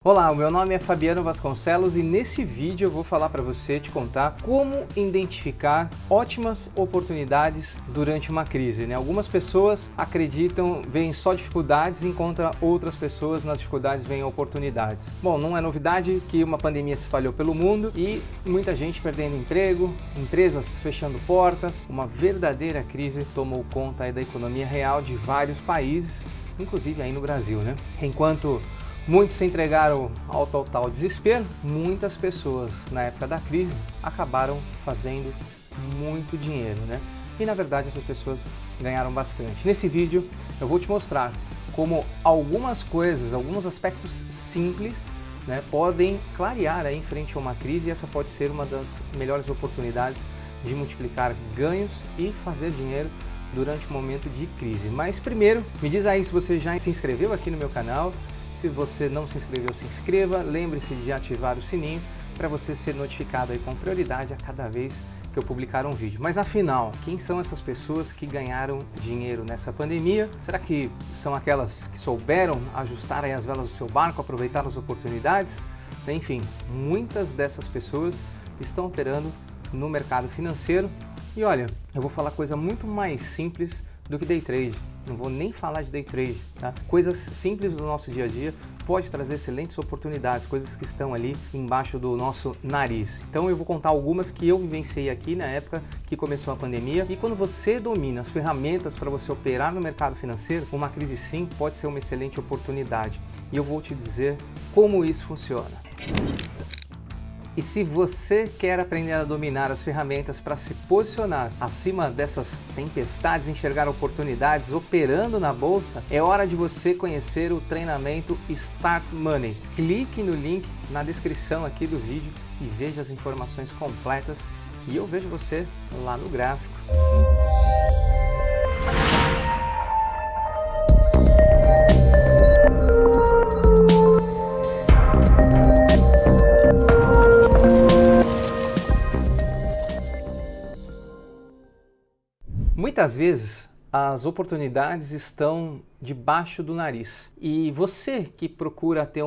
Olá, o meu nome é Fabiano Vasconcelos e nesse vídeo eu vou falar para você, te contar como identificar ótimas oportunidades durante uma crise, Algumas pessoas acreditam, veem só dificuldades, enquanto outras pessoas nas dificuldades veem oportunidades. Bom, não é novidade que uma pandemia se espalhou pelo mundo e muita gente perdendo emprego, empresas fechando portas, uma verdadeira crise tomou conta aí da economia real de vários países, inclusive aí no Brasil, Enquanto muitos se entregaram ao total desespero, muitas pessoas na época da crise acabaram fazendo muito dinheiro, E na verdade essas pessoas ganharam bastante. Nesse vídeo eu vou te mostrar como algumas coisas, alguns aspectos simples, podem clarear aí em frente a uma crise, e essa pode ser uma das melhores oportunidades de multiplicar ganhos e fazer dinheiro durante um momento de crise. Mas primeiro, me diz aí se você já se inscreveu aqui no meu canal. Se você não se inscreveu, se inscreva. Lembre-se de ativar o sininho para você ser notificado aí com prioridade a cada vez que eu publicar um vídeo. Mas afinal, quem são essas pessoas que ganharam dinheiro nessa pandemia? Será que são aquelas que souberam ajustar aí as velas do seu barco, aproveitar as oportunidades? Enfim, muitas dessas pessoas estão operando no mercado financeiro. E olha, eu vou falar coisa muito mais simples do que day trade. Não vou nem falar de day trade, Coisas simples do nosso dia a dia pode trazer excelentes oportunidades, coisas que estão ali embaixo do nosso nariz. Então eu vou contar algumas que eu vivenciei aqui na época que começou a pandemia. E quando você domina as ferramentas para você operar no mercado financeiro, uma crise sim pode ser uma excelente oportunidade. E eu vou te dizer como isso funciona. E se você quer aprender a dominar as ferramentas para se posicionar acima dessas tempestades, enxergar oportunidades operando na bolsa, é hora de você conhecer o treinamento Start Money. Clique no link na descrição aqui do vídeo e veja as informações completas, e eu vejo você lá no gráfico. Muitas vezes as oportunidades estão debaixo do nariz, e você que procura ter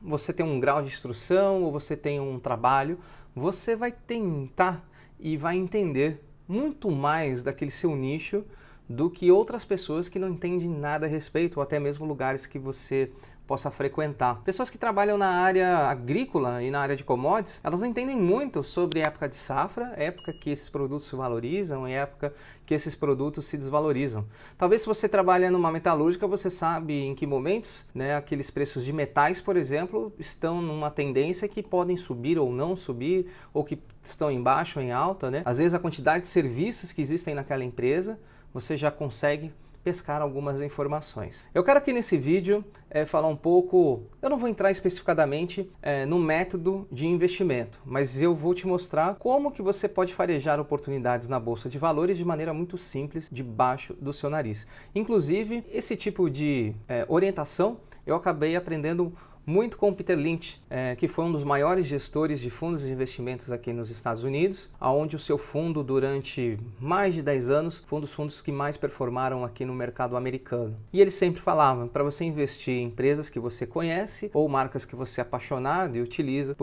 você tem um grau de instrução ou você tem um trabalho, você vai tentar e vai entender muito mais daquele seu nicho do que outras pessoas que não entendem nada a respeito, ou até mesmo lugares que você possa frequentar. Pessoas que trabalham na área agrícola e na área de commodities, elas não entendem muito sobre época de safra, época que esses produtos se valorizam e época que esses produtos se desvalorizam. Talvez se você trabalha numa metalúrgica, você sabe em que momentos, aqueles preços de metais, por exemplo, estão numa tendência que podem subir ou não subir, ou que estão em baixa ou em alta, Às vezes a quantidade de serviços que existem naquela empresa, você já consegue pescar algumas informações. Eu quero aqui nesse vídeo falar um pouco, eu não vou entrar especificadamente no método de investimento, mas eu vou te mostrar como que você pode farejar oportunidades na Bolsa de Valores de maneira muito simples, debaixo do seu nariz. Inclusive, esse tipo de orientação eu acabei aprendendo muito com o Peter Lynch, que foi um dos maiores gestores de fundos de investimentos aqui nos Estados Unidos, onde o seu fundo durante mais de 10 anos foi um dos fundos que mais performaram aqui no mercado americano. E ele sempre falava para você investir em empresas que você conhece ou marcas que você é apaixonado e utiliza,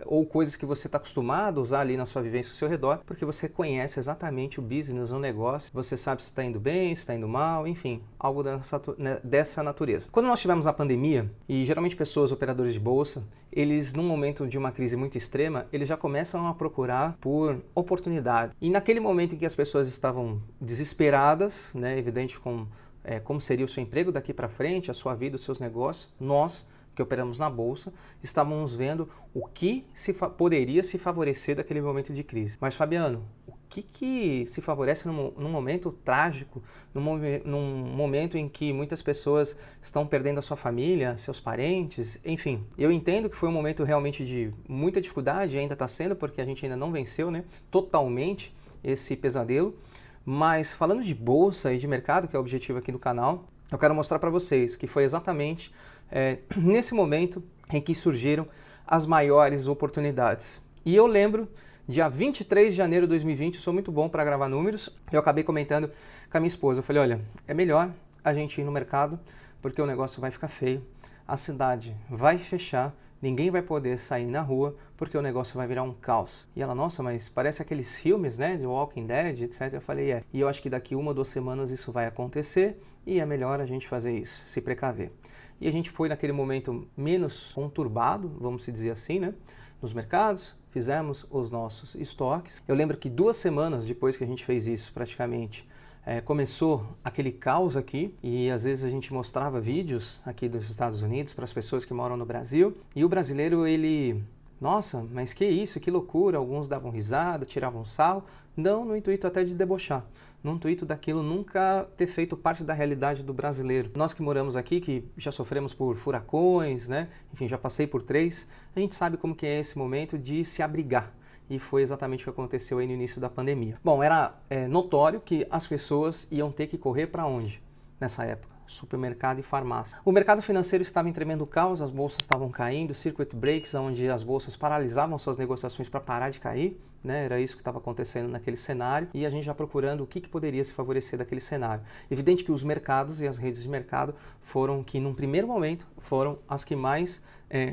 ou coisas que você está acostumado a usar ali na sua vivência ao seu redor, porque você conhece exatamente o business, o negócio, você sabe se está indo bem, se está indo mal, enfim, algo dessa natureza. Quando nós tivemos a pandemia, e geralmente pessoas, operadores de bolsa, eles num momento de uma crise muito extrema, eles já começam a procurar por oportunidade. E naquele momento em que as pessoas estavam desesperadas, evidente como seria o seu emprego daqui para frente, a sua vida, os seus negócios, nós que operamos na bolsa, estávamos vendo o que poderia se favorecer daquele momento de crise. Mas Fabiano, o que se favorece num momento trágico, num momento em que muitas pessoas estão perdendo a sua família, seus parentes, enfim. Eu entendo que foi um momento realmente de muita dificuldade, ainda está sendo, porque a gente ainda não venceu totalmente esse pesadelo. Mas falando de bolsa e de mercado, que é o objetivo aqui do canal, eu quero mostrar para vocês que foi exatamente nesse momento em que surgiram as maiores oportunidades. E eu lembro, dia 23 de janeiro de 2020, eu sou muito bom para gravar números, eu acabei comentando com a minha esposa, eu falei, olha, é melhor a gente ir no mercado, porque o negócio vai ficar feio. a cidade vai fechar, ninguém vai poder sair na rua porque o negócio vai virar um caos. E ela, nossa, mas parece aqueles filmes, né, de Walking Dead, etc. Eu falei, é. E eu acho que daqui 1 ou 2 semanas isso vai acontecer e é melhor a gente fazer isso, se precaver. E a gente foi naquele momento menos conturbado, vamos dizer assim, né, nos mercados, fizemos os nossos estoques. Eu lembro que 2 semanas depois que a gente fez isso, praticamente, começou aquele caos aqui e às vezes a gente mostrava vídeos aqui dos Estados Unidos para as pessoas que moram no Brasil e o brasileiro, ele, nossa, mas que isso, que loucura, alguns davam risada, tiravam sarro, não no intuito até de debochar, no intuito daquilo nunca ter feito parte da realidade do brasileiro. Nós que moramos aqui, que já sofremos por furacões, né? Enfim, já passei por 3, a gente sabe como que é esse momento de se abrigar. E foi exatamente o que aconteceu aí no início da pandemia. Bom, era notório que as pessoas iam ter que correr para onde nessa época? Supermercado e farmácia. O mercado financeiro estava em tremendo caos, as bolsas estavam caindo, circuit breaks, onde as bolsas paralisavam suas negociações para parar de cair, né? Era isso que estava acontecendo naquele cenário, e a gente já procurando o que poderia se favorecer daquele cenário. Evidente que os mercados e as redes de mercado foram que, num primeiro momento, foram as que mais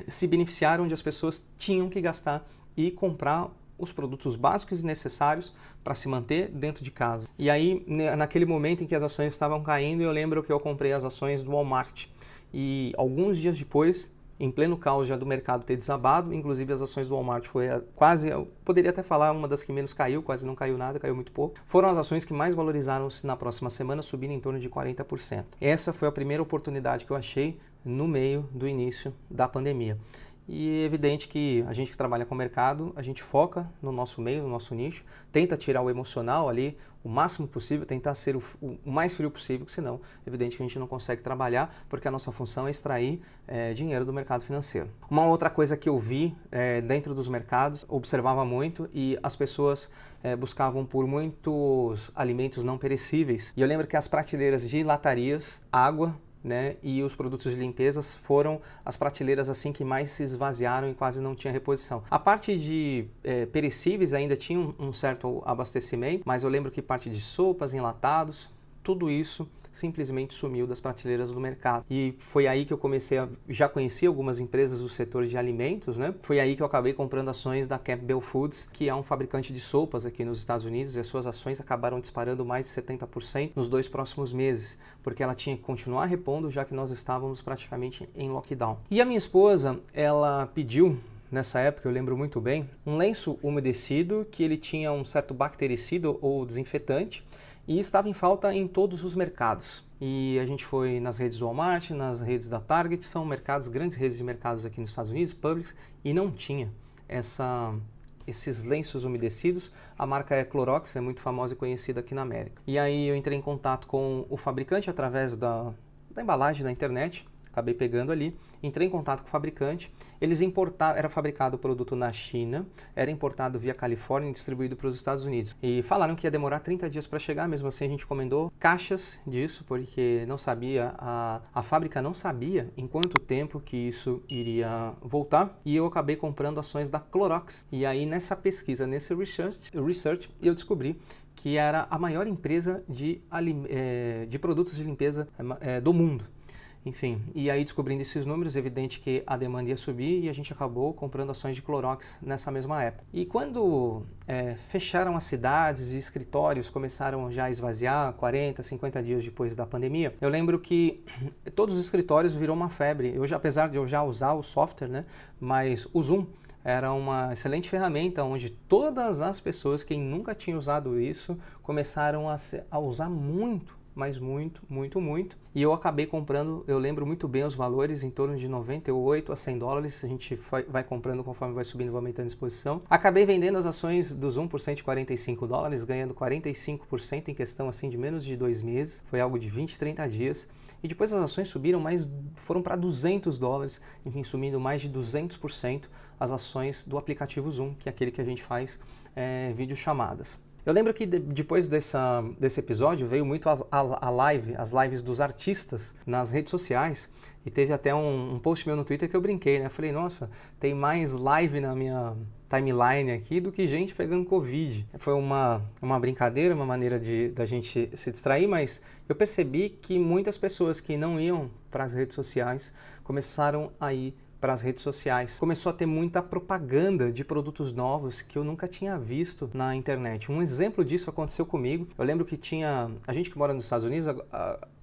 se beneficiaram, onde as pessoas tinham que gastar e comprar os produtos básicos e necessários para se manter dentro de casa. E aí, naquele momento em que as ações estavam caindo, eu lembro que eu comprei as ações do Walmart. E alguns dias depois, em pleno caos já do mercado ter desabado, inclusive as ações do Walmart foi quase, eu poderia até falar, uma das que menos caiu, quase não caiu nada, caiu muito pouco. Foram as ações que mais valorizaram-se na próxima semana, subindo em torno de 40%. Essa foi a primeira oportunidade que eu achei no meio do início da pandemia. E é evidente que a gente que trabalha com o mercado, a gente foca no nosso meio, no nosso nicho, tenta tirar o emocional ali o máximo possível, tentar ser o mais frio possível, que senão, é evidente que a gente não consegue trabalhar, porque a nossa função é extrair dinheiro do mercado financeiro. Uma outra coisa que eu vi dentro dos mercados, observava muito, e as pessoas buscavam por muitos alimentos não perecíveis. E eu lembro que as prateleiras de latarias, água, né, e os produtos de limpeza foram as prateleiras assim que mais se esvaziaram e quase não tinha reposição. A parte de perecíveis ainda tinha um certo abastecimento, mas eu lembro que parte de sopas, enlatados, tudo isso simplesmente sumiu das prateleiras do mercado. E foi aí que eu já conheci algumas empresas do setor de alimentos, né? Foi aí que eu acabei comprando ações da Campbell Foods, que é um fabricante de sopas aqui nos Estados Unidos, e as suas ações acabaram disparando mais de 70% nos 2 próximos meses, porque ela tinha que continuar repondo, já que nós estávamos praticamente em lockdown. E a minha esposa, ela pediu, nessa época, eu lembro muito bem, um lenço umedecido que ele tinha um certo bactericida ou desinfetante, e estava em falta em todos os mercados. E a gente foi nas redes do Walmart, nas redes da Target, são mercados, grandes redes de mercados aqui nos Estados Unidos, Publix, e não tinha esses lenços umedecidos. A marca é Clorox, é muito famosa e conhecida aqui na América. E aí eu entrei em contato com o fabricante através da embalagem na internet, acabei pegando ali, entrei em contato com o fabricante, eles importaram, era fabricado o produto na China, era importado via Califórnia e distribuído para os Estados Unidos. E falaram que ia demorar 30 dias para chegar, mesmo assim a gente encomendou caixas disso, porque não sabia, a fábrica não sabia em quanto tempo que isso iria voltar, e eu acabei comprando ações da Clorox. E aí nessa pesquisa, nesse research eu descobri que era a maior empresa de produtos de limpeza do mundo. Enfim, e aí descobrindo esses números, é evidente que a demanda ia subir e a gente acabou comprando ações de Clorox nessa mesma época. E quando fecharam as cidades e escritórios começaram já a esvaziar, 40, 50 dias depois da pandemia, eu lembro que todos os escritórios virou uma febre. Apesar de eu já usar o software, né, mas o Zoom era uma excelente ferramenta onde todas as pessoas, quem nunca tinha usado isso, começaram a usar muito, mas muito. E eu acabei comprando, eu lembro muito bem os valores, em torno de 98 a 100 dólares, a gente vai comprando conforme vai subindo, vai aumentando a exposição. Acabei vendendo as ações do Zoom por 145 dólares, ganhando 45% em questão assim de menos de 2 meses, foi algo de 20, 30 dias. E depois as ações subiram, foram para 200 dólares, enfim, subindo mais de 200% as ações do aplicativo Zoom, que é aquele que a gente faz videochamadas. Eu lembro que depois desse episódio veio muito as lives dos artistas nas redes sociais, e teve até um post meu no Twitter que eu brinquei, né? Eu falei, nossa, tem mais live na minha timeline aqui do que gente pegando Covid. Foi uma brincadeira, uma maneira da gente se distrair, mas eu percebi que muitas pessoas que não iam para as redes sociais começaram a ir para as redes sociais. Começou a ter muita propaganda de produtos novos que eu nunca tinha visto na internet. Um exemplo disso aconteceu comigo. Eu lembro que a gente que mora nos Estados Unidos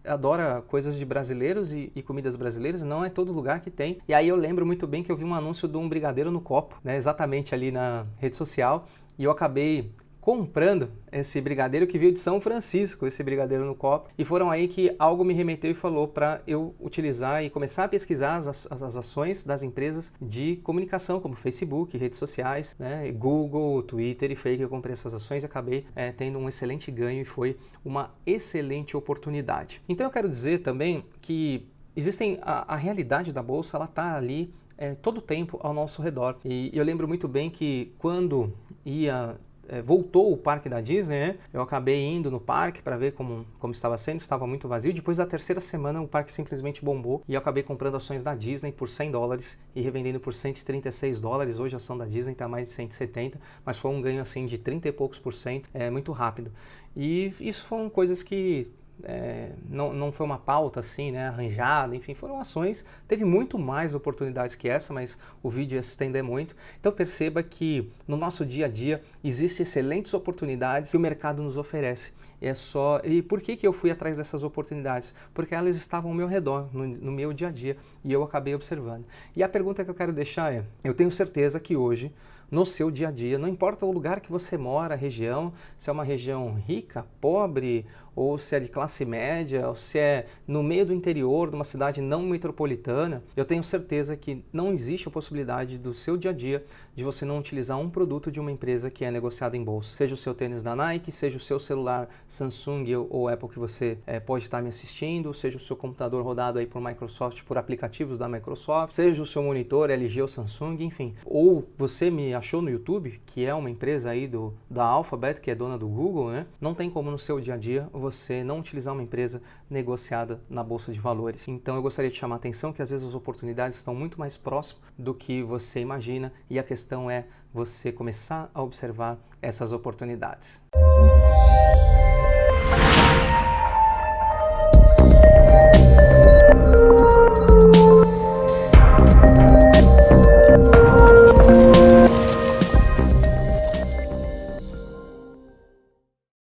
adora coisas de brasileiros e comidas brasileiras, não é todo lugar que tem. E aí eu lembro muito bem que eu vi um anúncio de um brigadeiro no copo, né, exatamente ali na rede social, e eu acabei comprando esse brigadeiro que veio de São Francisco, esse brigadeiro no copo, e foram aí que algo me remeteu e falou para eu utilizar e começar a pesquisar as ações das empresas de comunicação, como Facebook, redes sociais, né, Google, Twitter, e foi aí que eu comprei essas ações e acabei tendo um excelente ganho e foi uma excelente oportunidade. Então eu quero dizer também que a realidade da bolsa, ela está ali todo o tempo ao nosso redor. E eu lembro muito bem que quando voltou o parque da Disney, né? Eu acabei indo no parque para ver como estava sendo, estava muito vazio. Depois da terceira semana o parque simplesmente bombou e eu acabei comprando ações da Disney por $100 e revendendo por $136. Hoje a ação da Disney está mais de 170, mas foi um ganho assim de 30 e poucos por cento, muito rápido. E isso foram coisas que não foi uma pauta assim, né, arranjada, enfim, foram ações, teve muito mais oportunidades que essa, mas o vídeo ia se estender muito. Então perceba que no nosso dia a dia existem excelentes oportunidades que o mercado nos oferece. E por que eu fui atrás dessas oportunidades? Porque elas estavam ao meu redor, no meu dia a dia, e eu acabei observando. E a pergunta que eu quero deixar eu tenho certeza que hoje, no seu dia a dia, não importa o lugar que você mora, a região, se é uma região rica, pobre, ou se é de classe média, ou se é no meio do interior, de uma cidade não metropolitana, eu tenho certeza que não existe a possibilidade do seu dia a dia de você não utilizar um produto de uma empresa que é negociada em bolsa. Seja o seu tênis da Nike, seja o seu celular Samsung ou Apple que você pode estar me assistindo, seja o seu computador rodado aí por Microsoft, por aplicativos da Microsoft, seja o seu monitor LG ou Samsung, enfim. Ou você me achou no YouTube, que é uma empresa aí da Alphabet, que é dona do Google, né? Não tem como no seu dia a dia você não utilizar uma empresa negociada na Bolsa de Valores. Então eu gostaria de chamar a atenção que às vezes as oportunidades estão muito mais próximas do que você imagina e a questão é você começar a observar essas oportunidades.